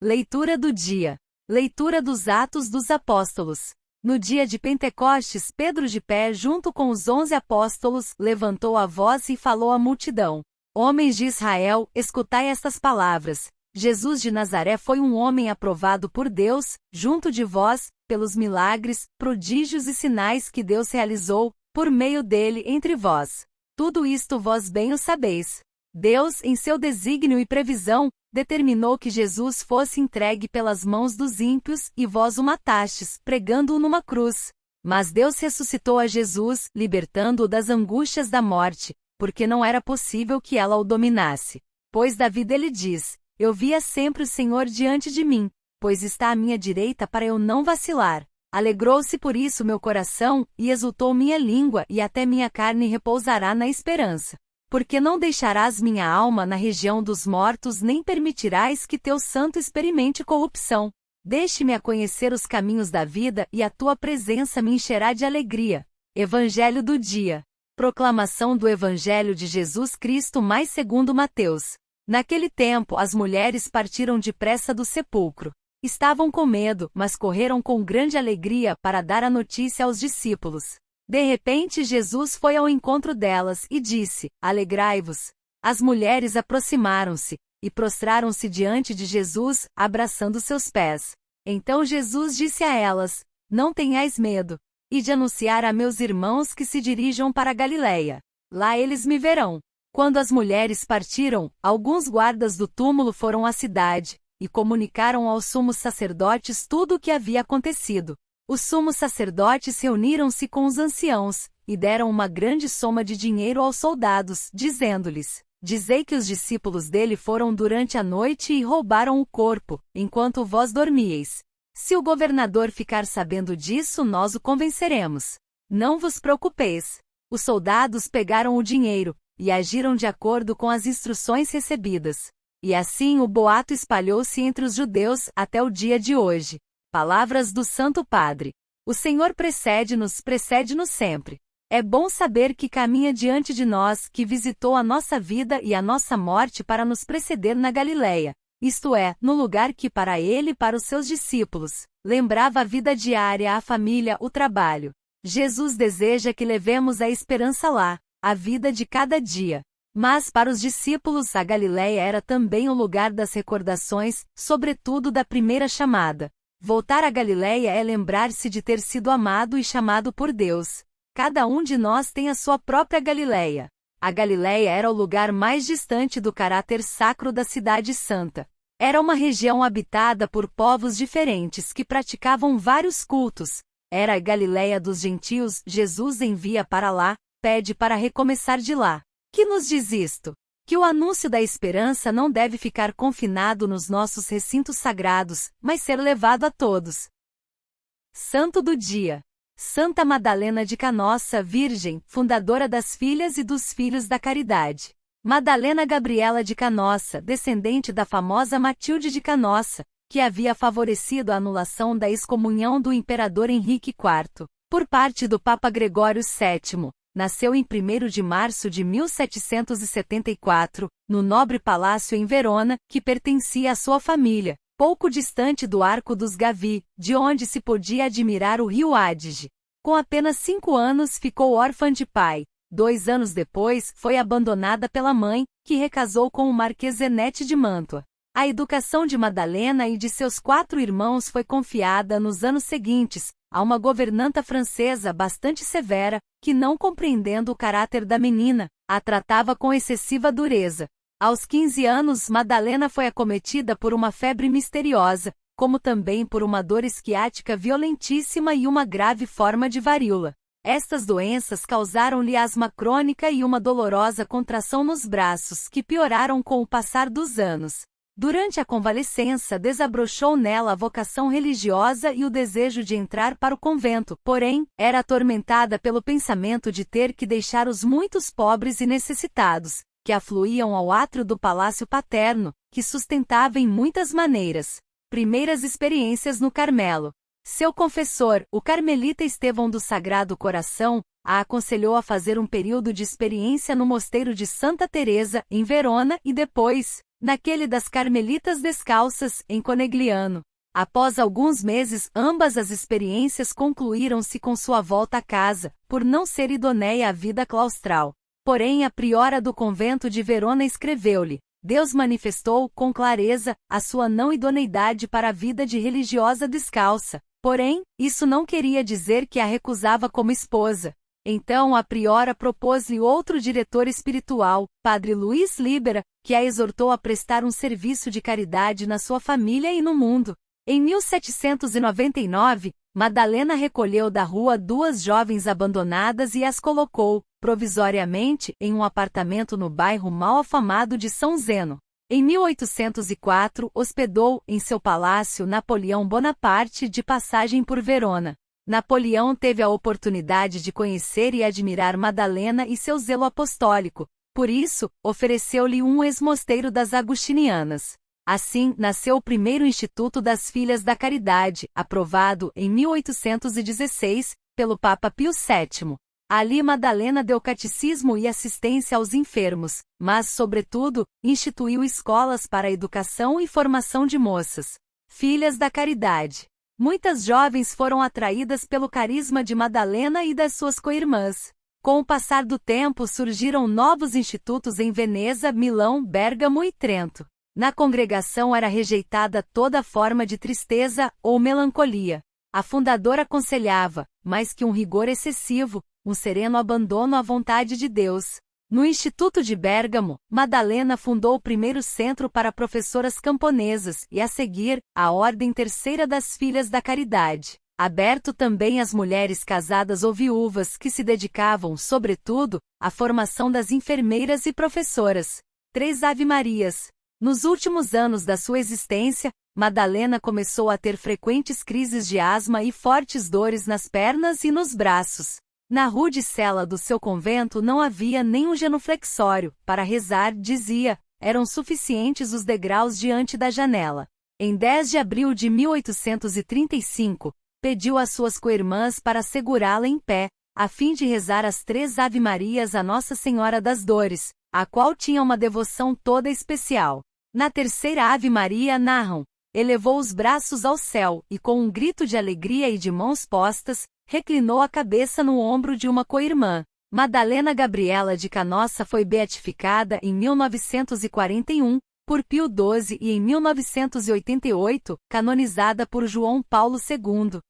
Leitura do dia. Leitura dos Atos dos Apóstolos. No dia de Pentecostes, Pedro, de pé junto com os 11 apóstolos, levantou a voz e falou à multidão: Homens de Israel, escutai estas palavras. Jesus de Nazaré foi um homem aprovado por Deus, junto de vós, pelos milagres, prodígios e sinais que Deus realizou, por meio dele entre vós. Tudo isto vós bem o sabeis. Deus, em seu desígnio e previsão, determinou que Jesus fosse entregue pelas mãos dos ímpios, e vós o matastes, pregando-o numa cruz. Mas Deus ressuscitou a Jesus, libertando-o das angústias da morte, porque não era possível que ela o dominasse. Pois Davi dele diz: Eu via sempre o Senhor diante de mim, pois está à minha direita para eu não vacilar. Alegrou-se por isso meu coração, e exultou minha língua, e até minha carne repousará na esperança. Porque não deixarás minha alma na região dos mortos, nem permitirás que teu santo experimente corrupção. Deixe-me a conhecer os caminhos da vida, e a tua presença me encherá de alegria. Evangelho do dia. Proclamação do Evangelho de Jesus Cristo mais segundo Mateus. Naquele tempo as mulheres partiram depressa do sepulcro. Estavam com medo, mas correram com grande alegria para dar a notícia aos discípulos. De repente Jesus foi ao encontro delas e disse: Alegrai-vos. As mulheres aproximaram-se, e prostraram-se diante de Jesus, abraçando seus pés. Então Jesus disse a elas: Não tenhais medo. Ide anunciar a meus irmãos que se dirijam para a Galileia. Lá eles me verão. Quando as mulheres partiram, alguns guardas do túmulo foram à cidade, e comunicaram aos sumos sacerdotes tudo o que havia acontecido. Os sumos sacerdotes reuniram-se com os anciãos, e deram uma grande soma de dinheiro aos soldados, dizendo-lhes: Dizei que os discípulos dele foram durante a noite e roubaram o corpo, enquanto vós dormíeis. Se o governador ficar sabendo disso, nós o convenceremos. Não vos preocupeis. Os soldados pegaram o dinheiro, e agiram de acordo com as instruções recebidas. E assim o boato espalhou-se entre os judeus até o dia de hoje. Palavras do Santo Padre. O Senhor precede-nos sempre. É bom saber que caminha diante de nós, que visitou a nossa vida e a nossa morte para nos preceder na Galileia, isto é, no lugar que para ele e para os seus discípulos lembrava a vida diária, a família, o trabalho. Jesus deseja que levemos a esperança lá, a vida de cada dia. Mas para os discípulos a Galileia era também o lugar das recordações, sobretudo da primeira chamada. Voltar à Galileia é lembrar-se de ter sido amado e chamado por Deus. Cada um de nós tem a sua própria Galileia. A Galileia era o lugar mais distante do caráter sacro da Cidade Santa. Era uma região habitada por povos diferentes que praticavam vários cultos. Era a Galileia dos gentios. Jesus envia para lá, pede para recomeçar de lá. Que nos diz isto? Que o anúncio da esperança não deve ficar confinado nos nossos recintos sagrados, mas ser levado a todos. Santo do dia. Santa Madalena de Canossa, Virgem, fundadora das Filhas e dos Filhos da Caridade. Madalena Gabriela de Canossa, descendente da famosa Matilde de Canossa, que havia favorecido a anulação da excomunhão do imperador Henrique IV, por parte do Papa Gregório VII. Nasceu em 1º de março de 1774, no nobre palácio em Verona, que pertencia à sua família, pouco distante do Arco dos Gavi, de onde se podia admirar o rio Adige. Com apenas 5 anos ficou órfã de pai. 2 anos depois, foi abandonada pela mãe, que recasou com o Marquês Zenete de Mantua. A educação de Madalena e de seus 4 irmãos foi confiada nos anos seguintes a uma governanta francesa bastante severa, que, não compreendendo o caráter da menina, a tratava com excessiva dureza. Aos 15 anos, Madalena foi acometida por uma febre misteriosa, como também por uma dor esquiática violentíssima e uma grave forma de varíola. Estas doenças causaram-lhe asma crônica e uma dolorosa contração nos braços, que pioraram com o passar dos anos. Durante a convalescença desabrochou nela a vocação religiosa e o desejo de entrar para o convento, porém, era atormentada pelo pensamento de ter que deixar os muitos pobres e necessitados, que afluíam ao átrio do palácio paterno, que sustentava em muitas maneiras. Primeiras experiências no Carmelo. Seu confessor, o carmelita Estevão do Sagrado Coração, a aconselhou a fazer um período de experiência no mosteiro de Santa Teresa, em Verona, e depois, naquele das Carmelitas Descalças, em Conegliano. Após alguns meses, ambas as experiências concluíram-se com sua volta a casa, por não ser idoneia à vida claustral. Porém, a priora do convento de Verona escreveu-lhe: Deus manifestou, com clareza, a sua não idoneidade para a vida de religiosa descalça. Porém, isso não queria dizer que a recusava como esposa. Então a priora propôs-lhe outro diretor espiritual, Padre Luiz Libera, que a exortou a prestar um serviço de caridade na sua família e no mundo. Em 1799, Madalena recolheu da rua duas jovens abandonadas e as colocou, provisoriamente, em um apartamento no bairro mal afamado de São Zeno. Em 1804, hospedou, em seu palácio, Napoleão Bonaparte, de passagem por Verona. Napoleão teve a oportunidade de conhecer e admirar Madalena e seu zelo apostólico. Por isso, ofereceu-lhe um ex-mosteiro das Agustinianas. Assim, nasceu o primeiro Instituto das Filhas da Caridade, aprovado, em 1816, pelo Papa Pio VII. Ali Madalena deu catecismo e assistência aos enfermos, mas, sobretudo, instituiu escolas para a educação e formação de moças. Filhas da Caridade. Muitas jovens foram atraídas pelo carisma de Madalena e das suas co-irmãs. Com o passar do tempo surgiram novos institutos em Veneza, Milão, Bérgamo e Trento. Na congregação era rejeitada toda forma de tristeza ou melancolia. A fundadora aconselhava, mais que um rigor excessivo, um sereno abandono à vontade de Deus. No Instituto de Bérgamo, Madalena fundou o primeiro centro para professoras camponesas e, a seguir, a Ordem Terceira das Filhas da Caridade, aberto também às mulheres casadas ou viúvas que se dedicavam, sobretudo, à formação das enfermeiras e professoras. 3 Ave-Marias. Nos últimos anos da sua existência, Madalena começou a ter frequentes crises de asma e fortes dores nas pernas e nos braços. Na rude cela do seu convento não havia nem um genuflexório. Para rezar, dizia, eram suficientes os degraus diante da janela. Em 10 de abril de 1835, pediu às suas co-irmãs para segurá-la em pé, a fim de rezar as 3 Ave-Marias a Nossa Senhora das Dores, a qual tinha uma devoção toda especial. Na terceira Ave-Maria narram, elevou os braços ao céu e, com um grito de alegria e de mãos postas, reclinou a cabeça no ombro de uma co-irmã. Madalena Gabriela de Canossa foi beatificada em 1941, por Pio XII e em 1988, canonizada por João Paulo II.